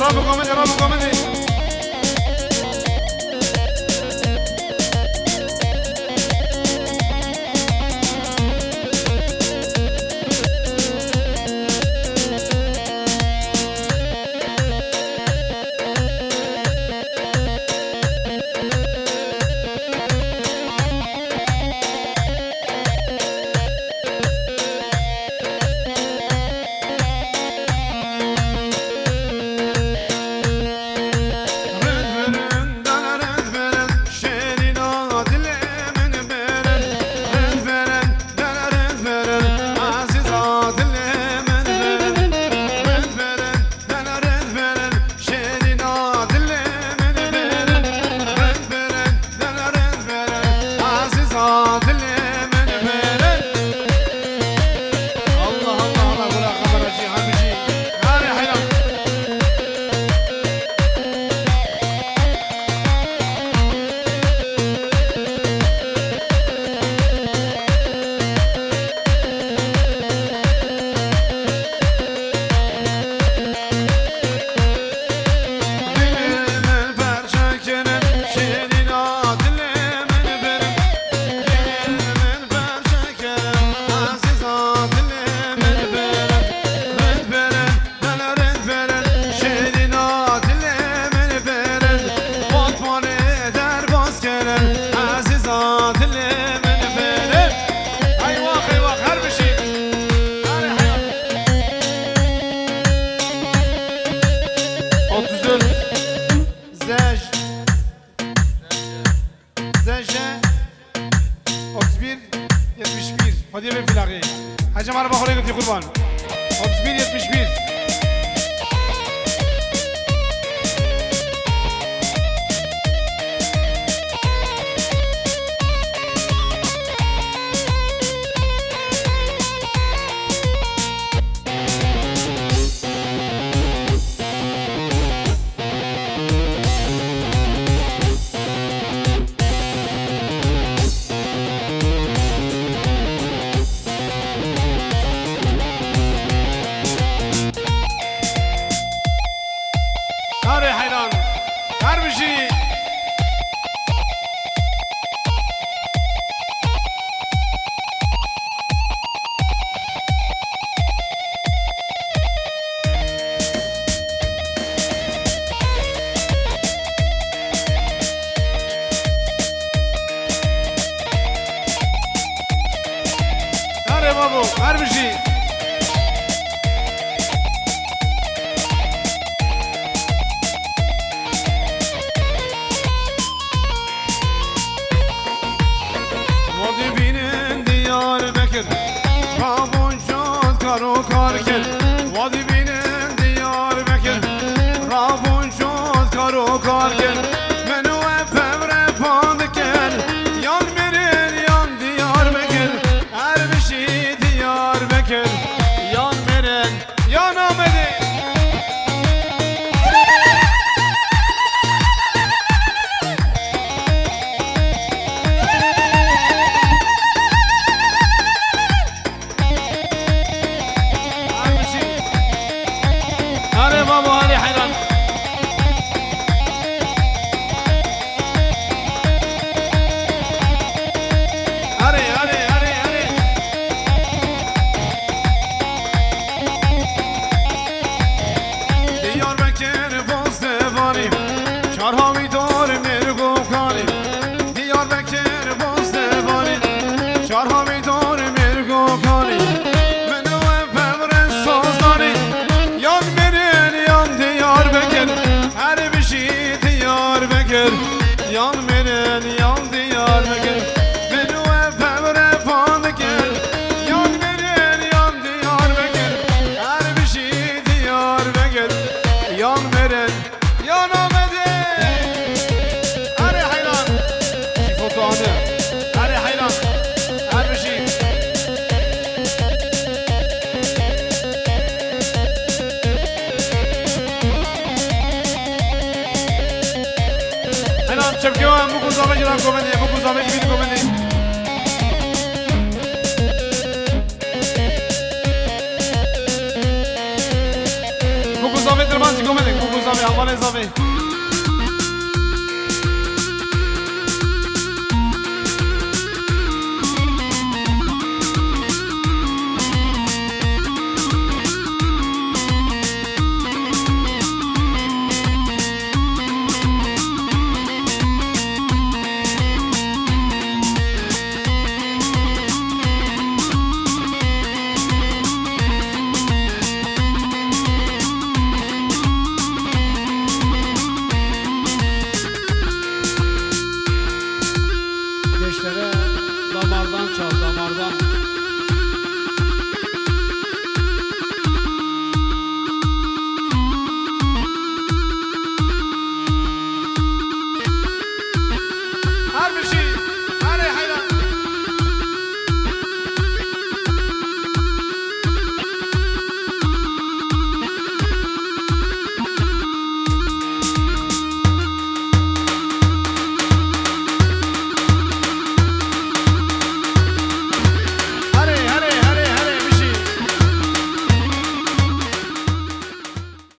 رابو كوميدي رابو كوميدي هدیه به فلاقی حاجم عربا خوری گفتی قربان 31 هاري حيران هربشي هاري بابو هربشي رابون شد کارو کار کرد وادی بینم دیار بکر رابون شد کارو کار کرد منو افبر پاند کرد یان میرین یان دیار بکر هر بشی دیار بکر یان میرین یان آمده بابا هذه حيران هري هري هري هري ديار بكر بوستفاني شارهاوي دور مرگو کانی ديار بكر بوستفاني شارهاوي دور مرگو کانی منو فبر سازدانی یان دیار بکر هر بشی دیار بکر یان میرن یان دیار بکر منو افبر پان بکر یان میرن یان دیار بکر هر بشی دیار بکر یان میرن یان آمده هر حیران فوتوانه هر حیران هر بشی شبكه بوكو زامج را کومنی بوكو زامج بید کومنی بوكو زامج درمانسی کومنی بوكو زامج اضافه